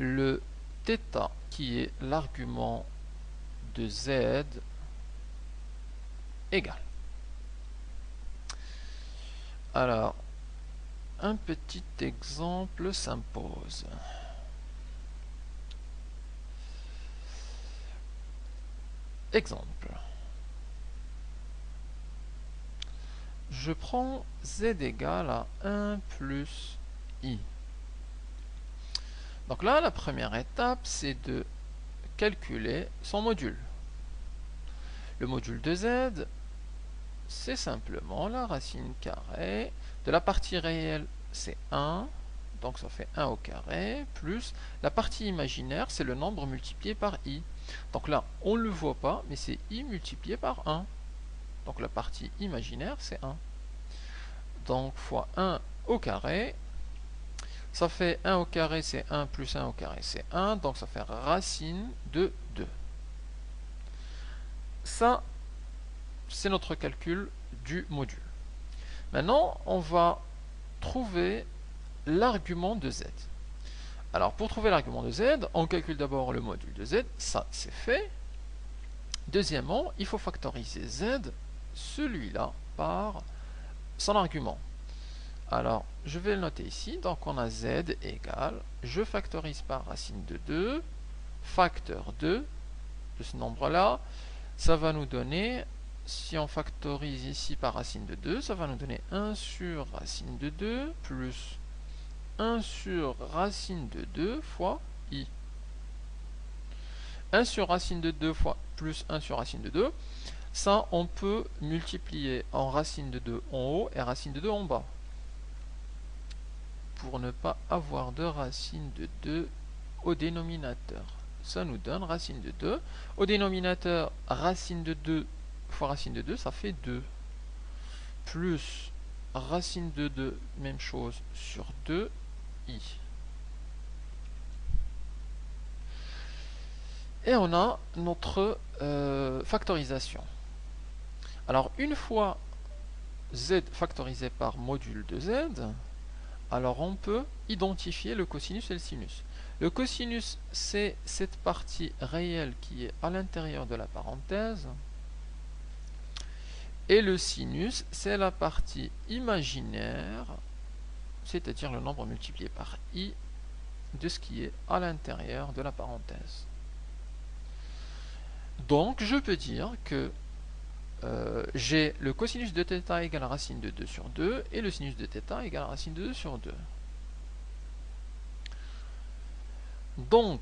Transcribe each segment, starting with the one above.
le θ qui est l'argument de z égale. Alors, un petit exemple s'impose. Exemple. Je prends z égale à 1 plus i. Donc là, la première étape, c'est de calculer son module. Le module de z, c'est simplement la racine carrée de la partie réelle, c'est 1, donc ça fait 1 au carré, plus la partie imaginaire, c'est le nombre multiplié par i. Donc là, on ne le voit pas, mais c'est i multiplié par 1. Donc la partie imaginaire, c'est 1. Donc fois 1 au carré, ça fait 1 au carré, c'est 1, plus 1 au carré, c'est 1, donc ça fait racine de 2. Ça, c'est notre calcul du module. Maintenant, on va trouver l'argument de z. Alors, pour trouver l'argument de z, on calcule d'abord le module de z, ça c'est fait. Deuxièmement, il faut factoriser z, celui-là, par son argument. Alors, je vais le noter ici, donc on a z égale, je factorise par racine de 2, facteur 2 de ce nombre-là, ça va nous donner, si on factorise ici par racine de 2, ça va nous donner 1 sur racine de 2 plus 1 sur racine de 2 fois i. 1 sur racine de 2 fois plus 1 sur racine de 2, ça on peut multiplier en racine de 2 en haut et racine de 2 en bas. Pour ne pas avoir de racine de 2 au dénominateur. Ça nous donne racine de 2. Au dénominateur, racine de 2 fois racine de 2, ça fait 2. Plus racine de 2, même chose, sur 2, i. Et on a notre factorisation. Alors, une fois z factorisé par module de z, alors on peut identifier le cosinus et le sinus. Le cosinus, c'est cette partie réelle qui est à l'intérieur de la parenthèse. Et le sinus, c'est la partie imaginaire, c'est-à-dire le nombre multiplié par i de ce qui est à l'intérieur de la parenthèse. Donc, je peux dire que j'ai le cosinus de θ égale à racine de 2 sur 2 et le sinus de θ égale à racine de 2 sur 2. Donc,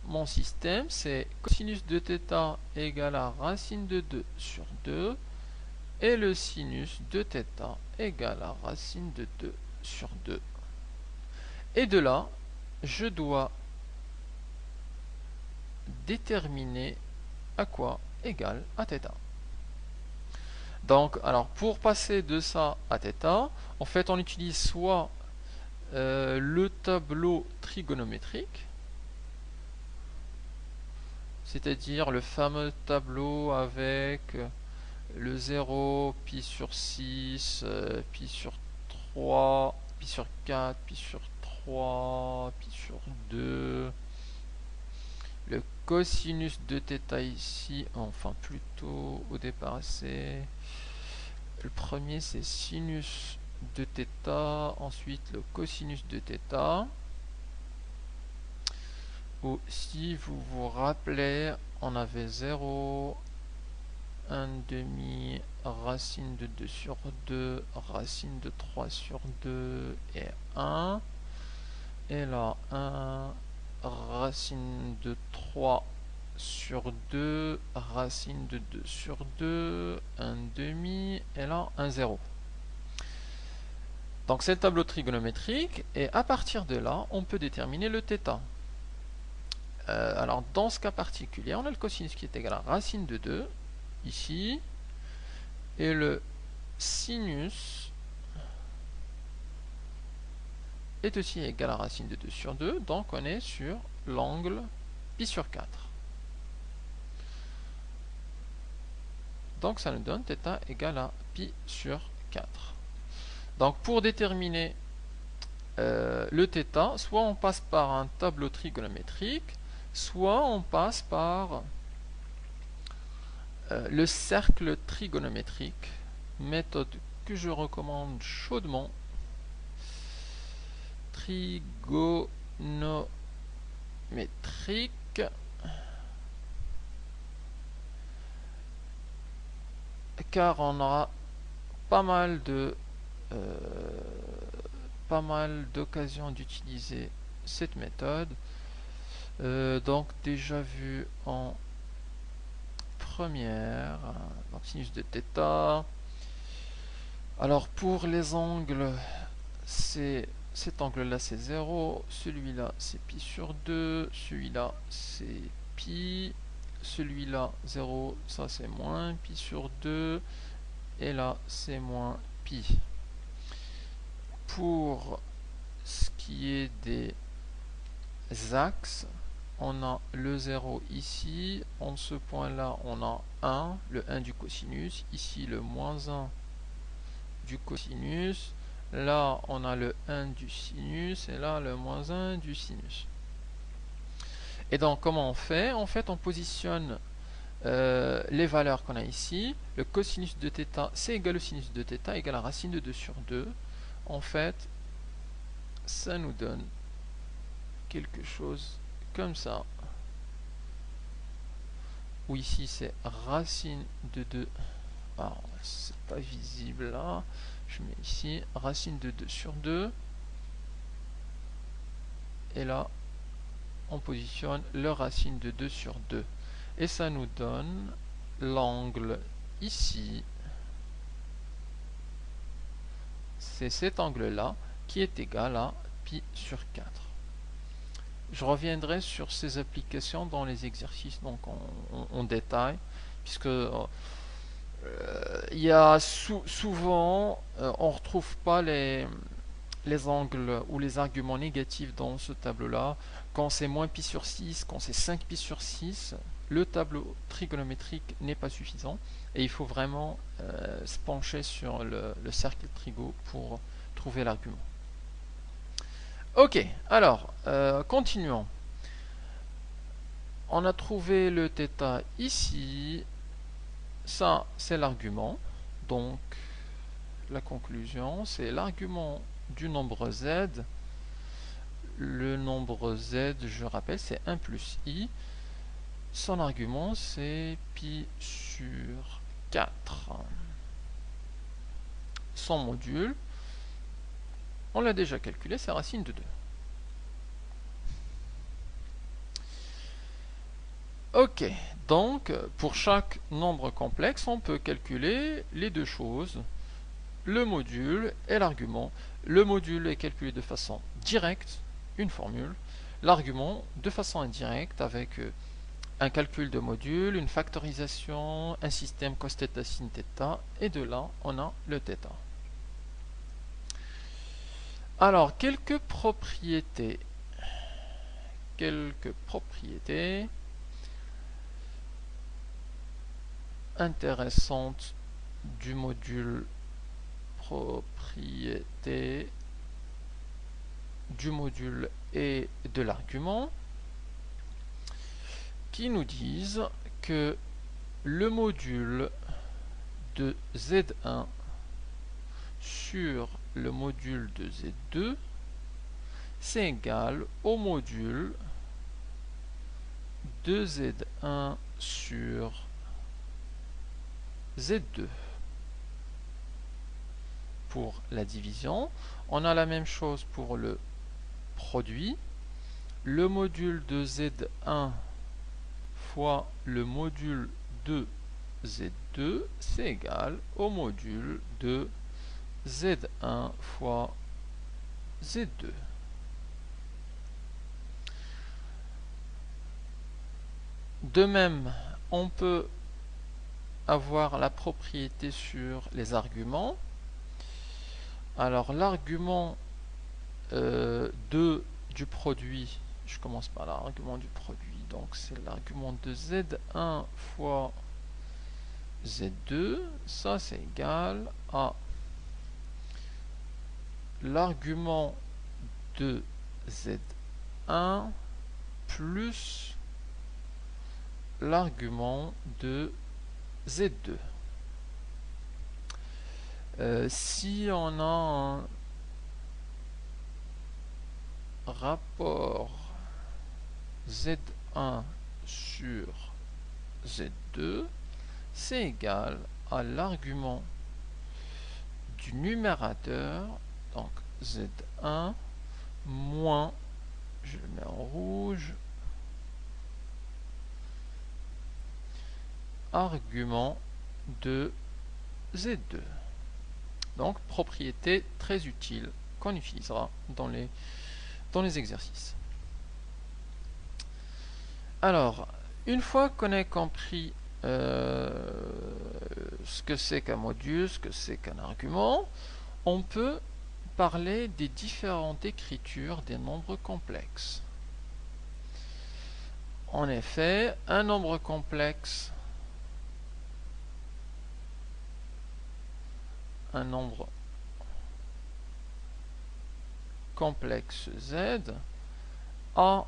mon système, c'est cosinus de θ égale à racine de 2 sur 2 et le sinus de θ égale à racine de 2 sur 2. Et de là, je dois déterminer à quoi égale à θ. Donc, alors pour passer de ça à θ, en fait on utilise soit le tableau trigonométrique, c'est-à-dire le fameux tableau avec le 0, pi sur 6, pi sur 3, pi sur 4, pi sur 3, pi sur 2, le cosinus de θ ici, enfin plutôt au départ c'est le premier c'est sinus de θ, ensuite le cosinus de θ. Ou si vous vous rappelez, on avait 0, 1 demi, racine de 2 sur 2, racine de 3 sur 2 et 1. Et là, 1, racine de 3 sur 2, racine de 2 sur 2, 1 demi, et là, 1 0. Donc c'est le tableau trigonométrique, et à partir de là, on peut déterminer le θ. Alors dans ce cas particulier, on a le cosinus qui est égal à racine de 2, ici, et le sinus est aussi égal à racine de 2 sur 2, donc on est sur l'angle pi sur 4. Donc ça nous donne θ égale à pi sur 4. Donc pour déterminer le θ, soit on passe par un tableau trigonométrique, soit on passe par le cercle trigonométrique, méthode que je recommande chaudement. Trigonométrique, car on aura pas mal d'occasions d'utiliser cette méthode. Donc déjà vu en première, donc sinus de θ. Alors pour les angles, cet angle-là c'est 0, celui-là c'est pi sur 2, celui-là c'est pi, celui-là 0, ça c'est moins pi sur 2, et là c'est moins pi. Pour ce qui est des axes, on a le 0 ici, en ce point là on a 1, le 1 du cosinus, ici le moins 1 du cosinus, là on a le 1 du sinus, et là le moins 1 du sinus. Et donc comment on fait? En fait on positionne les valeurs qu'on a ici. Le cosinus de θ c'est égal au sinus de θ égale à racine de 2 sur 2. En fait ça nous donne quelque chose comme ça, où ici c'est racine de 2, alors c'est pas visible là, je mets ici racine de 2 sur 2, et là on positionne le racine de 2 sur 2, et ça nous donne l'angle ici, c'est cet angle là qui est égal à pi sur 4. Je reviendrai sur ces applications dans les exercices, donc en détail, puisque il y a souvent on ne retrouve pas les angles ou les arguments négatifs dans ce tableau là. Quand c'est moins pi sur 6, quand c'est 5 pi sur 6, le tableau trigonométrique n'est pas suffisant, et il faut vraiment se pencher sur le cercle trigo pour trouver l'argument. Ok, alors continuons. On a trouvé le θ ici, ça c'est l'argument, donc la conclusion c'est l'argument du nombre z. Le nombre z, je rappelle, c'est 1 plus i, son argument c'est pi sur 4. Son module, on l'a déjà calculé, c'est racine de 2. Ok, donc pour chaque nombre complexe, on peut calculer les deux choses, le module et l'argument. Le module est calculé de façon directe, une formule, l'argument de façon indirecte avec un calcul de module, une factorisation, un système cos θ sin θ, et de là on a le θ. Alors quelques propriétés intéressantes du module, et de l'argument, qui nous disent que le module de Z1 sur le module de Z2 c'est égal au module de Z1 sur Z2. Pour la division, on a la même chose pour le produit. Le module de Z1 fois le module de Z2 c'est égal au module de Z1 fois Z2. De même, on peut avoir la propriété sur les arguments. Alors l'argument du produit, je commence par l'argument du produit, donc c'est l'argument de Z1 fois Z2, ça c'est égal à l'argument de Z1 plus l'argument de Z2. Si on a un rapport Z1 sur Z2, c'est égal à l'argument du numérateur, donc Z1 moins, je le mets en rouge, argument de Z2. Donc, propriété très utile qu'on utilisera dans les exercices. Alors, une fois qu'on a compris ce que c'est qu'un module, ce que c'est qu'un argument, on peut parler des différentes écritures des nombres complexes. En effet, un nombre complexe, Z a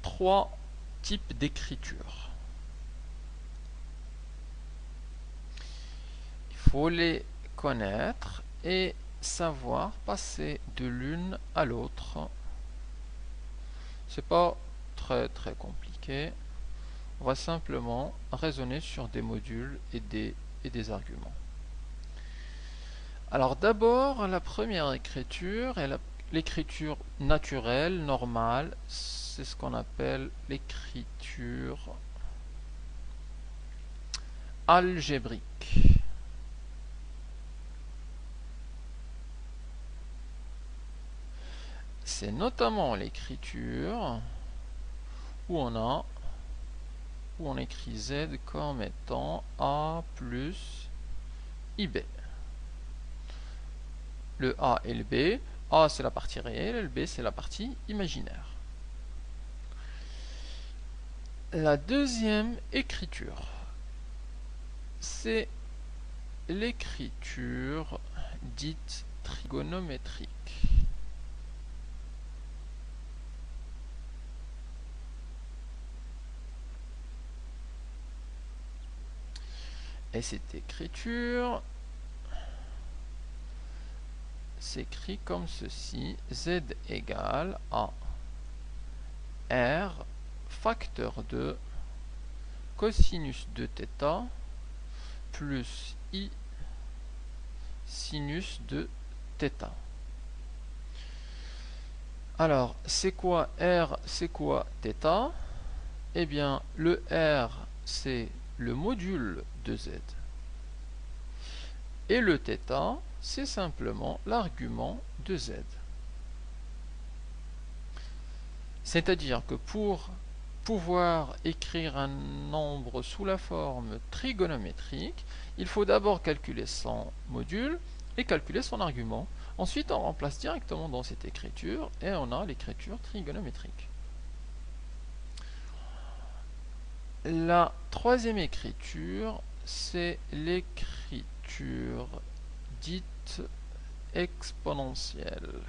trois types d'écriture. Il faut les connaître et savoir passer de l'une à l'autre. C'est pas très compliqué. On va simplement raisonner sur des modules et des arguments. Alors d'abord, la première écriture est l'écriture naturelle, normale. C'est ce qu'on appelle l'écriture algébrique. C'est notamment l'écriture où on écrit Z comme étant A plus IB. Le A et le B. A c'est la partie réelle, et le B c'est la partie imaginaire. La deuxième écriture, c'est l'écriture dite trigonométrique. Et cette écriture s'écrit comme ceci: Z égale à R facteur de cosinus de θ plus I sinus de θ. Alors, c'est quoi R, c'est quoi θ? Eh bien, le R, c'est le module de Z. Et le θ, c'est simplement l'argument de Z. C'est-à-dire que pour pouvoir écrire un nombre sous la forme trigonométrique, il faut d'abord calculer son module et calculer son argument. Ensuite, on remplace directement dans cette écriture et on a l'écriture trigonométrique. La troisième écriture, c'est l'écriture dite exponentielle.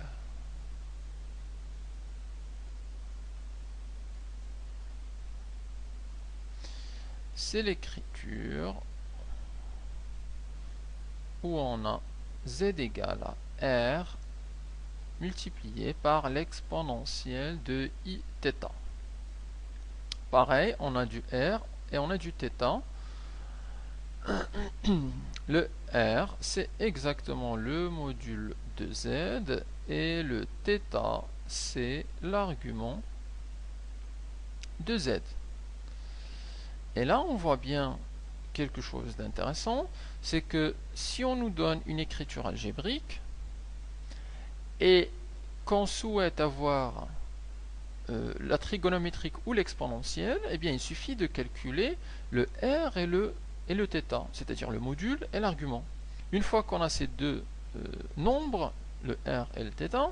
C'est l'écriture où on a Z égale à R multiplié par l'exponentielle de Iθ. Pareil, on a du R et on a du θ. Le R, c'est exactement le module de Z et le θ, c'est l'argument de Z. Et là, on voit bien quelque chose d'intéressant, c'est que si on nous donne une écriture algébrique et qu'on souhaite avoir la trigonométrique ou l'exponentielle, eh bien il suffit de calculer le R et le θ, c'est-à-dire le module et l'argument. Une fois qu'on a ces deux nombres, le R et le θ,